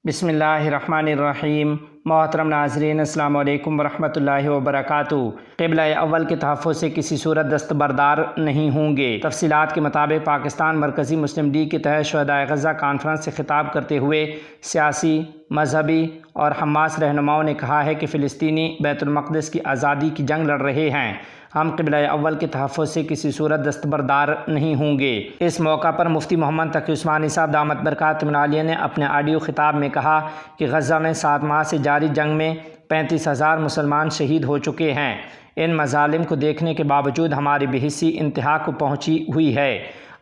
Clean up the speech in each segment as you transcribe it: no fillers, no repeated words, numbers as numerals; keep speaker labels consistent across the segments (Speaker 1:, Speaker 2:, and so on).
Speaker 1: بسم اللہ الرحمن الرحیم۔ محترم ناظرین، السلام علیکم ورحمۃ اللہ وبرکاتہ۔ قبلہ اول کے تحفظ سے کسی صورت دستبردار نہیں ہوں گے۔ تفصیلات کے مطابق پاکستان مرکزی مسلم لیگ کے تحت شہدائے غزہ کانفرنس سے خطاب کرتے ہوئے سیاسی، مذہبی اور حماس رہنماؤں نے کہا ہے کہ فلسطینی بیت المقدس کی آزادی کی جنگ لڑ رہے ہیں۔ ہم قبلہ اول کے تحفظ سے کسی صورت دستبردار نہیں ہوں گے۔ اس موقع پر مفتی محمد تقی عثمانی صاحب دامت برکاتہم العالیہ نے اپنے آڈیو خطاب میں کہا کہ غزہ میں 7 ماہ سے جاری جنگ میں 35,000 مسلمان شہید ہو چکے ہیں۔ ان مظالم کو دیکھنے کے باوجود ہماری بے حسی انتہا کو پہنچی ہوئی ہے۔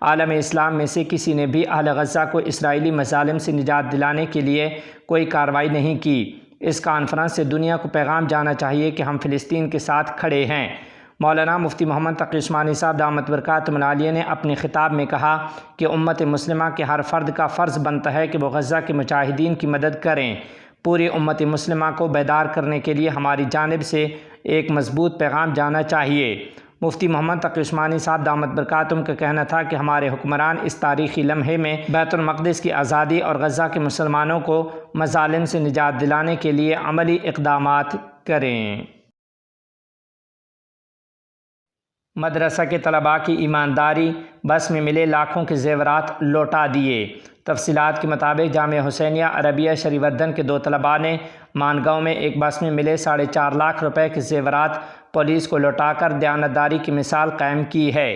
Speaker 1: عالم اسلام میں سے کسی نے بھی اہل غزہ کو اسرائیلی مظالم سے نجات دلانے کے لیے کوئی کارروائی نہیں کی۔ اس کانفرنس سے دنیا کو پیغام جانا چاہیے کہ ہم فلسطین کے ساتھ کھڑے ہیں۔ مولانا مفتی محمد تقی عثمانی صاحب دامت برکاتہم العالیہ نے اپنے خطاب میں کہا کہ امت مسلمہ کے ہر فرد کا فرض بنتا ہے کہ وہ غزہ کے مجاہدین کی مدد کریں۔ پوری امت مسلمہ کو بیدار کرنے کے لیے ہماری جانب سے ایک مضبوط پیغام جانا چاہیے۔ مفتی محمد تقی عثمانی صاحب دامت برکاتہم کا کہنا تھا کہ ہمارے حکمران اس تاریخی لمحے میں بیت المقدس کی آزادی اور غزہ کے مسلمانوں کو مظالم سے نجات دلانے کے لیے عملی اقدامات کریں۔ مدرسہ کے طلباء کی ایمانداری، بس میں ملے لاکھوں کے زیورات لوٹا دیے۔ تفصیلات کے مطابق جامعہ حسینیہ عربیہ شری وردھن کے 2 طلباء نے مانگاؤں میں ایک بس میں ملے 4.5 لاکھ روپے کے زیورات پولیس کو لوٹا کر دیانتداری کی مثال قائم کی ہے۔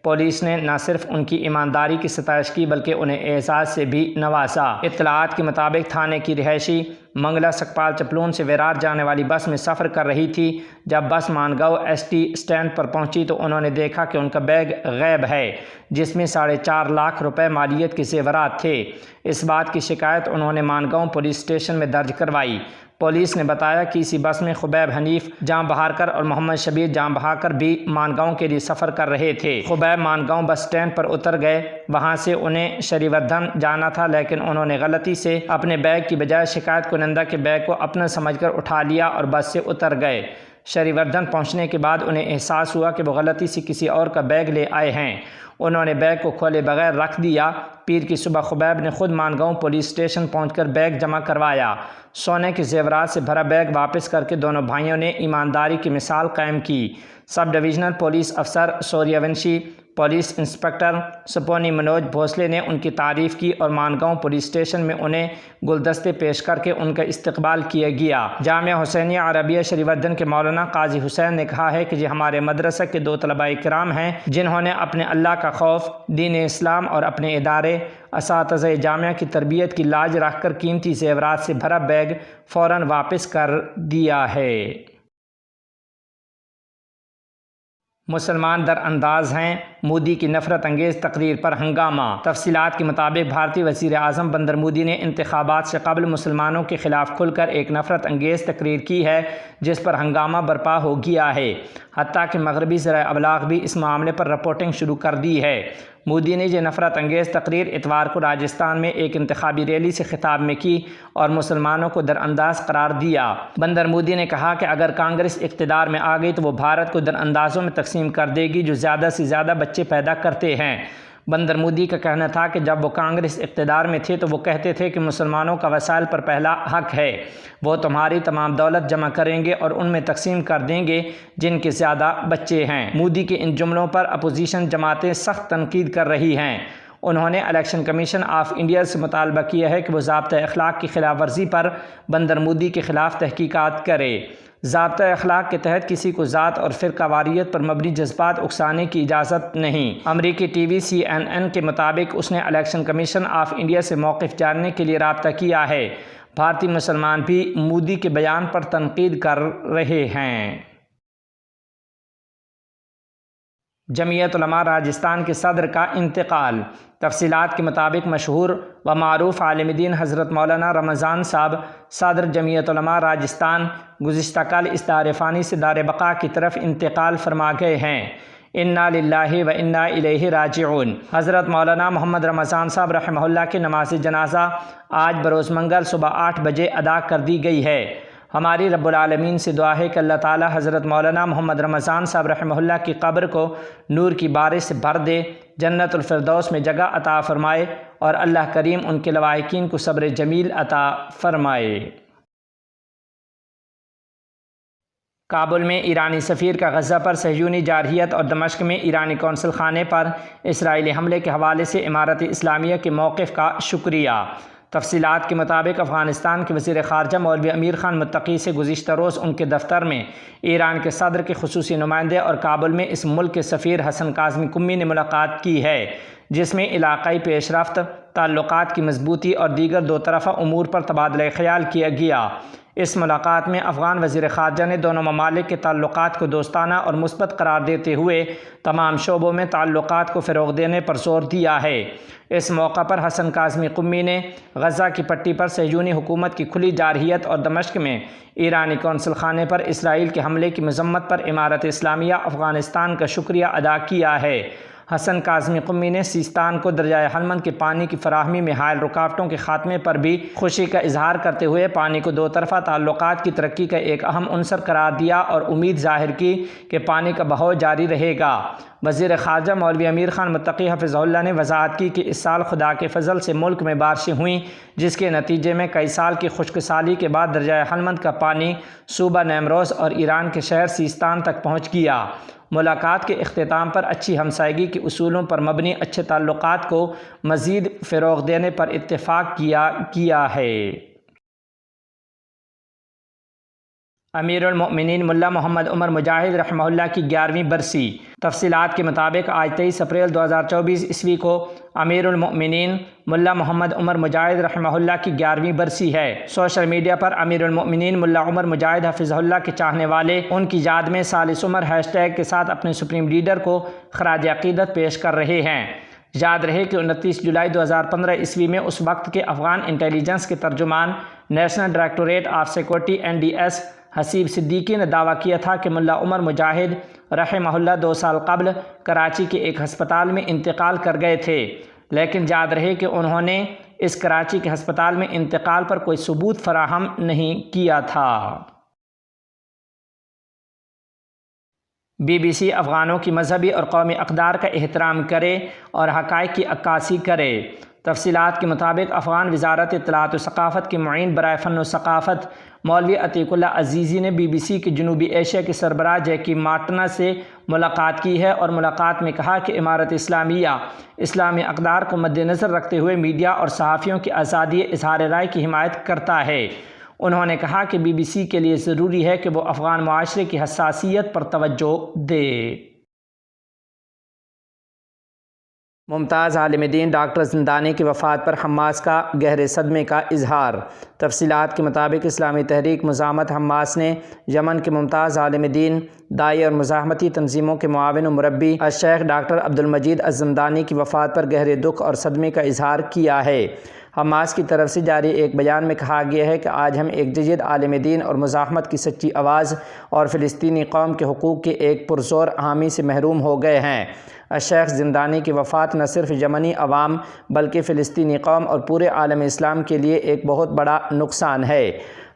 Speaker 1: پولیس نے نہ صرف ان کی ایمانداری کی ستائش کی بلکہ انہیں اعزاز سے بھی نوازا۔ اطلاعات کے مطابق تھانے کی رہائشی منگلا سکپال چپلون سے ویرار جانے والی بس میں سفر کر رہی تھی۔ جب بس مانگاؤ ایس ٹی اسٹینڈ پر پہنچی تو انہوں نے دیکھا کہ ان کا بیگ غائب ہے، جس میں 4.5 لاکھ روپے مالیت کے زیورات تھے۔ اس بات کی شکایت انہوں نے مانگاؤں پولیس اسٹیشن میں درج کروائی۔ پولیس نے بتایا کہ اسی بس میں خبیب حنیف جاں بہارکر اور محمد شبیر جاں بہارکر بھی مانگاؤں کے لیے سفر کر رہے تھے۔ خبیب مانگاؤں بس اسٹینڈ پر اتر گئے، وہاں سے انہیں شری وردھن جانا تھا، لیکن انہوں نے غلطی سے اپنے بیگ کی بجائے شکایت کنندہ کے بیگ کو اپنا سمجھ کر اٹھا لیا اور بس سے اتر گئے۔ شری وردھن پہنچنے کے بعد انہیں احساس ہوا کہ وہ غلطی سے کسی اور کا بیگ لے آئے ہیں۔ انہوں نے بیگ کو کھولے بغیر رکھ دیا۔ پیر کی صبح خبیب نے خود مانگاؤں پولیس اسٹیشن پہنچ کر بیگ جمع کروایا۔ سونے کے زیورات سے بھرا بیگ واپس کر کے دونوں بھائیوں نے ایمانداری کی مثال قائم کی۔ سب ڈویژنل پولیس افسر سوریہ ونشی، پولیس انسپکٹر سپونی منوج بھوسلے نے ان کی تعریف کی اور مانگاؤں پولیس اسٹیشن میں انہیں گلدستے پیش کر کے ان کا استقبال کیا گیا۔ جامعہ حسینیہ عربیہ شری وردھن کے مولانا قاضی حسین نے کہا ہے کہ یہ ہمارے مدرسہ کے 2 طلباء کرام ہیں جنہوں نے اپنے اللہ کا خوف، دین اسلام اور اپنے ادارے اساتذہ جامعہ کی تربیت کی لاج رکھ کر قیمتی زیورات سے بھرا بیگ فوراً واپس کر دیا ہے۔ مسلمان در انداز ہیں، مودی کی نفرت انگیز تقریر پر ہنگامہ۔ تفصیلات کے مطابق بھارتی وزیر اعظم بندر مودی نے انتخابات سے قبل مسلمانوں کے خلاف کھل کر ایک نفرت انگیز تقریر کی ہے جس پر ہنگامہ برپا ہو گیا ہے۔ حتیٰ کہ مغربی ذرائع ابلاغ بھی اس معاملے پر رپورٹنگ شروع کر دی ہے۔ مودی نے یہ نفرت انگیز تقریر اتوار کو راجستھان میں ایک انتخابی ریلی سے خطاب میں کی اور مسلمانوں کو در انداز قرار دیا۔ بندر مودی نے کہا کہ اگر کانگریس اقتدار میں آ گئی تو وہ بھارت کو در اندازوں میں تقسیم کر دے گی جو زیادہ سے زیادہ بچے پیدا کرتے ہیں۔ بندر مودی کا کہنا تھا کہ جب وہ کانگریس اقتدار میں تھے تو وہ کہتے تھے کہ مسلمانوں کا وسائل پر پہلا حق ہے، وہ تمہاری تمام دولت جمع کریں گے اور ان میں تقسیم کر دیں گے جن کے زیادہ بچے ہیں۔ مودی کے ان جملوں پر اپوزیشن جماعتیں سخت تنقید کر رہی ہیں۔ انہوں نے الیکشن کمیشن آف انڈیا سے مطالبہ کیا ہے کہ وہ ضابطۂ اخلاق کی خلاف ورزی پر بندر مودی کے خلاف تحقیقات کرے۔ ضابطۂ اخلاق کے تحت کسی کو ذات اور فرقہ واریت پر مبنی جذبات اکسانے کی اجازت نہیں۔ امریکی ٹی وی CNN کے مطابق اس نے الیکشن کمیشن آف انڈیا سے موقف جاننے کے لیے رابطہ کیا ہے۔ بھارتی مسلمان بھی مودی کے بیان پر تنقید کر رہے ہیں۔ جمعیت علماء راجستھان کے صدر کا انتقال۔ تفصیلات کے مطابق مشہور و معروف عالم دین حضرت مولانا رمضان صاحب صدر جمعیت علماء راجستھان گزشتہ کل اس دار فانی سے دار بقا کی طرف انتقال فرما گئے ہیں۔ انا للہ و انا الیہ راجعون۔ حضرت مولانا محمد رمضان صاحب رحمہ اللہ کی نماز جنازہ آج بروز منگل صبح 8 بجے ادا کر دی گئی ہے۔ ہماری رب العالمین سے دعا ہے کہ اللہ تعالی حضرت مولانا محمد رمضان صاحب رحمہ اللہ کی قبر کو نور کی بارش سے بھر دے، جنت الفردوس میں جگہ عطا فرمائے اور اللہ کریم ان کے لواحقین کو صبر جمیل عطا فرمائے۔ کابل میں ایرانی سفیر کا غزہ پر صہیونی جارحیت اور دمشق میں ایرانی قونصل خانے پر اسرائیلی حملے کے حوالے سے امارت اسلامیہ کے موقف کا شکریہ۔ تفصیلات کے مطابق افغانستان کے وزیر خارجہ مولوی امیر خان متقی سے گزشتہ روز ان کے دفتر میں ایران کے صدر کے خصوصی نمائندے اور کابل میں اس ملک کے سفیر حسن کاظمی قمی نے ملاقات کی ہے، جس میں علاقائی پیش رفت، تعلقات کی مضبوطی اور دیگر دو طرفہ امور پر تبادلہ خیال کیا گیا۔ اس ملاقات میں افغان وزیر خارجہ نے دونوں ممالک کے تعلقات کو دوستانہ اور مثبت قرار دیتے ہوئے تمام شعبوں میں تعلقات کو فروغ دینے پر زور دیا ہے۔ اس موقع پر حسن کاظمی قمی نے غزہ کی پٹی پر صہیونی حکومت کی کھلی جارحیت اور دمشق میں ایرانی قونصل خانے پر اسرائیل کے حملے کی مذمت پر امارت اسلامیہ افغانستان کا شکریہ ادا کیا ہے۔ حسن کاظمی قمی نے سیستان کو دریائے ہلمند کے پانی کی فراہمی میں حائل رکاوٹوں کے خاتمے پر بھی خوشی کا اظہار کرتے ہوئے پانی کو دو طرفہ تعلقات کی ترقی کا ایک اہم عنصر قرار دیا اور امید ظاہر کی کہ پانی کا بہاؤ جاری رہے گا۔ وزیر خارجہ مولوی امیر خان متقی حفظہ اللہ نے وضاحت کی کہ اس سال خدا کے فضل سے ملک میں بارشیں ہوئیں، جس کے نتیجے میں کئی سال کی خشک سالی کے بعد دریائے ہلمند کا پانی صوبہ نیمروز اور ایران کے شہر سیستان تک پہنچ گیا۔ ملاقات کے اختتام پر اچھی ہمسائیگی کے اصولوں پر مبنی اچھے تعلقات کو مزید فروغ دینے پر اتفاق کیا ہے۔ امیر المؤمنین ملا محمد عمر مجاہد رحمہ اللہ کی 11ویں برسی۔ تفصیلات کے مطابق آج 23 اپریل 2024 عیسوی کو امیر المؤمنین ملا محمد عمر مجاہد رحمہ اللہ کی 11ویں برسی ہے۔ سوشل میڈیا پر امیر المؤمنین ملا عمر مجاہد حفظہ اللہ کے چاہنے والے ان کی یاد میں ثالث عمر ہیش ٹیگ کے ساتھ اپنے سپریم لیڈر کو خراج عقیدت پیش کر رہے ہیں۔ یاد رہے کہ 29 جولائی 2015 عیسوی میں اس وقت کے افغان انٹیلیجنس کے ترجمان national directorate of security NDS Haseeb Siddiqui نے دعویٰ کیا تھا کہ ملا عمر مجاہد رحمہ اللہ 2 سال قبل کراچی کے ایک ہسپتال میں انتقال کر گئے تھے، لیکن یاد رہے کہ انہوں نے اس کراچی کے ہسپتال میں انتقال پر کوئی ثبوت فراہم نہیں کیا تھا۔ BBC افغانوں کی مذہبی اور قومی اقدار کا احترام کرے اور حقائق کی عکاسی کرے۔ تفصیلات کے مطابق افغان وزارت اطلاعات و ثقافت کے معین برائے فن و ثقافت مولوی عتیق اللہ عزیزی نے BBC کے جنوبی ایشیا کے سربراہ جیکی مارٹنا سے ملاقات کی ہے اور ملاقات میں کہا کہ امارت اسلامیہ اسلامی اقدار کو مد نظر رکھتے ہوئے میڈیا اور صحافیوں کی آزادی اظہار رائے کی حمایت کرتا ہے۔ انہوں نے کہا کہ BBC کے لیے ضروری ہے کہ وہ افغان معاشرے کی حساسیت پر توجہ دے۔ ممتاز عالم دین ڈاکٹر زندانی کی وفات پر حماس کا گہرے صدمے کا اظہار۔ تفصیلات کے مطابق اسلامی تحریک مزاحمت حماس نے یمن کے ممتاز عالم دین، داعی اور مزاحمتی تنظیموں کے معاون و مربی الشیخ ڈاکٹر عبدالمجید الزندانی کی وفات پر گہرے دکھ اور صدمے کا اظہار کیا ہے۔ حماس کی طرف سے جاری ایک بیان میں کہا گیا ہے کہ آج ہم ایک جدید عالم دین اور مزاحمت کی سچی آواز اور فلسطینی قوم کے حقوق کے ایک پرزور حامی سے محروم ہو گئے ہیں۔ الشیخ زندانی کی وفات نہ صرف یمنی عوام بلکہ فلسطینی قوم اور پورے عالم اسلام کے لیے ایک بہت بڑا نقصان ہے۔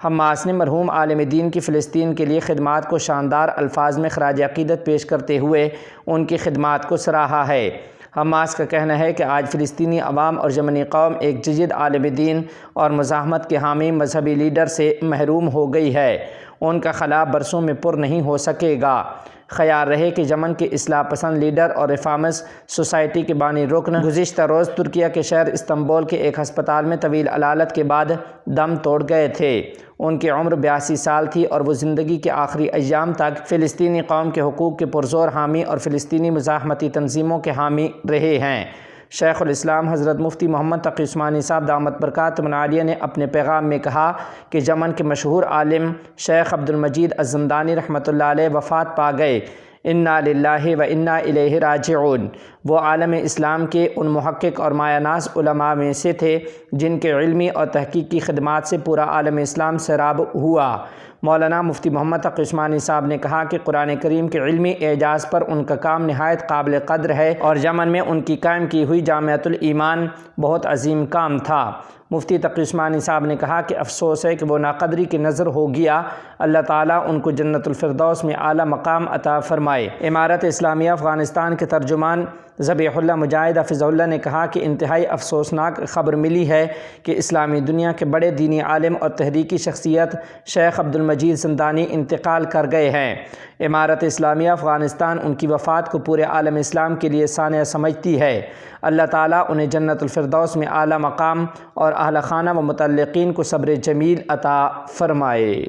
Speaker 1: حماس نے مرحوم عالم دین کی فلسطین کے لیے خدمات کو شاندار الفاظ میں خراج عقیدت پیش کرتے ہوئے ان کی خدمات کو سراہا ہے۔ حماس کا کہنا ہے کہ آج فلسطینی عوام اور یمنی قوم ایک جدید عالم دین اور مزاحمت کے حامی مذہبی لیڈر سے محروم ہو گئی ہے۔ ان کا خلا برسوں میں پر نہیں ہو سکے گا۔ خیال رہے کہ یمن کے اصلاح پسند لیڈر اور ریفارمز سوسائٹی کے بانی رکن گزشتہ روز ترکیہ کے شہر استنبول کے ایک ہسپتال میں طویل علالت کے بعد دم توڑ گئے تھے۔ ان کی عمر 82 سال تھی اور وہ زندگی کے آخری ایام تک فلسطینی قوم کے حقوق کے پرزور حامی اور فلسطینی مزاحمتی تنظیموں کے حامی رہے ہیں۔ شیخ الاسلام حضرت مفتی محمد تقی عثمانی صاحب دامت برکاتہم العالیہ نے اپنے پیغام میں کہا کہ یمن کے مشہور عالم شیخ عبدالمجید الزندانی رحمۃ اللہ علیہ وفات پا گئے۔ انا للہ و انا الیہ راجعون۔ وہ عالم اسلام کے ان محقق اور مایہ ناز علماء میں سے تھے جن کے علمی اور تحقیقی خدمات سے پورا عالم اسلام سیراب ہوا۔ مولانا مفتی محمد تقی عثمانی صاحب نے کہا کہ قرآن کریم کے علمی اعجاز پر ان کا کام نہایت قابل قدر ہے اور یمن میں ان کی قائم کی ہوئی جامعۃ الایمان بہت عظیم کام تھا۔ مفتی تقی عثمانی صاحب نے کہا کہ افسوس ہے کہ وہ ناقدری کی نظر ہو گیا۔ اللہ تعالیٰ ان کو جنت الفردوس میں اعلیٰ مقام عطا فرمائے۔ امارت اسلامیہ افغانستان کے ترجمان ذبیح اللہ مجاہد حفظہ اللہ نے کہا کہ انتہائی افسوسناک خبر ملی ہے کہ اسلامی دنیا کے بڑے دینی عالم اور تحریکی شخصیت شیخ عبد المجید زندانی انتقال کر گئے ہیں۔ امارت اسلامیہ افغانستان ان کی وفات کو پورے عالم اسلام کے لیے سانحہ سمجھتی ہے۔ اللہ تعالیٰ انہیں جنت الفردوس میں اعلیٰ مقام اور اہل خانہ و متعلقین کو صبر جمیل عطا فرمائے۔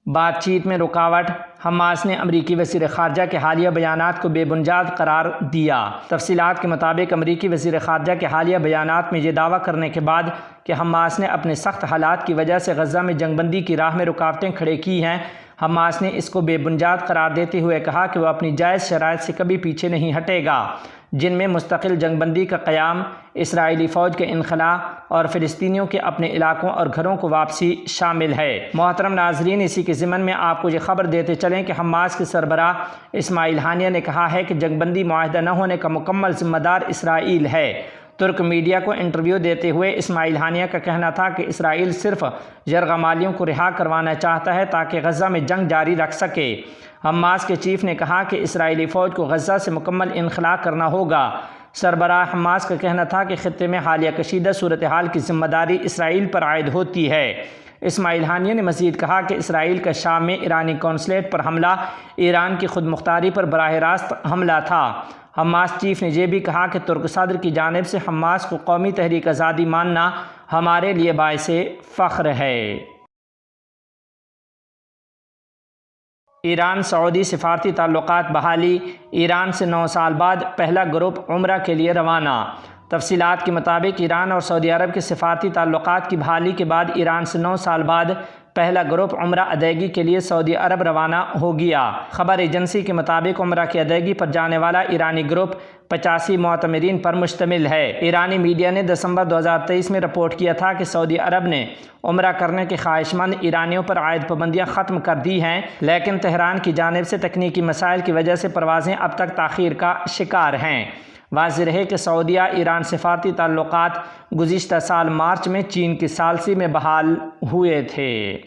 Speaker 1: بات چیت میں رکاوٹ، حماس نے امریکی وزیر خارجہ کے حالیہ بیانات کو بے بنیاد قرار دیا۔ تفصیلات کے مطابق امریکی وزیر خارجہ کے حالیہ بیانات میں یہ دعویٰ کرنے کے بعد کہ حماس نے اپنے سخت حالات کی وجہ سے غزہ میں جنگ بندی کی راہ میں رکاوٹیں کھڑی کی ہیں، حماس نے اس کو بے بنیاد قرار دیتے ہوئے کہا کہ وہ اپنی جائز شرائط سے کبھی پیچھے نہیں ہٹے گا، جن میں مستقل جنگ بندی کا قیام، اسرائیلی فوج کے انخلاء اور فلسطینیوں کے اپنے علاقوں اور گھروں کو واپسی شامل ہے۔ محترم ناظرین، اسی کے ضمن میں آپ کو یہ خبر دیتے چلیں کہ حماس کے سربراہ اسماعیل ہانیہ نے کہا ہے کہ جنگ بندی معاہدہ نہ ہونے کا مکمل ذمہ دار اسرائیل ہے۔ ترک میڈیا کو انٹرویو دیتے ہوئے اسماعیل ہانیہ کا کہنا تھا کہ اسرائیل صرف یرغمالیوں کو رہا کروانا چاہتا ہے تاکہ غزہ میں جنگ جاری رکھ سکے۔ حماس کے چیف نے کہا کہ اسرائیلی فوج کو غزہ سے مکمل انخلاء کرنا ہوگا۔ سربراہ حماس کا کہنا تھا کہ خطے میں حالیہ کشیدہ صورتحال کی ذمہ داری اسرائیل پر عائد ہوتی ہے۔ اسماعیل ہانیہ نے مزید کہا کہ اسرائیل کا شام میں ایرانی قونصلیٹ پر حملہ ایران کی خود مختاری پر براہ راست حملہ تھا۔ حماس چیف نے یہ بھی کہا کہ ترک صدر کی جانب سے حماس کو قومی تحریک آزادی ماننا ہمارے لیے باعث فخر ہے۔ ایران سعودی سفارتی تعلقات بحالی، ایران سے 9 سال بعد پہلا گروپ عمرہ کے لیے روانہ۔ تفصیلات کے مطابق ایران اور سعودی عرب کے سفارتی تعلقات کی بحالی کے بعد ایران سے 9 سال بعد پہلا گروپ عمرہ ادائیگی کے لیے سعودی عرب روانہ ہو گیا۔ خبر ایجنسی کے مطابق عمرہ کی ادائیگی پر جانے والا ایرانی گروپ 85 معتمرین پر مشتمل ہے۔ ایرانی میڈیا نے دسمبر 2023 میں رپورٹ کیا تھا کہ سعودی عرب نے عمرہ کرنے کے خواہش مند ایرانیوں پر عائد پابندیاں ختم کر دی ہیں، لیکن تہران کی جانب سے تکنیکی مسائل کی وجہ سے پروازیں اب تک تاخیر کا شکار ہیں۔ واضح رہے کہ سعودیہ ایران سفارتی تعلقات گزشتہ سال مارچ میں چین کی ثالثی میں بحال ہوئے تھے۔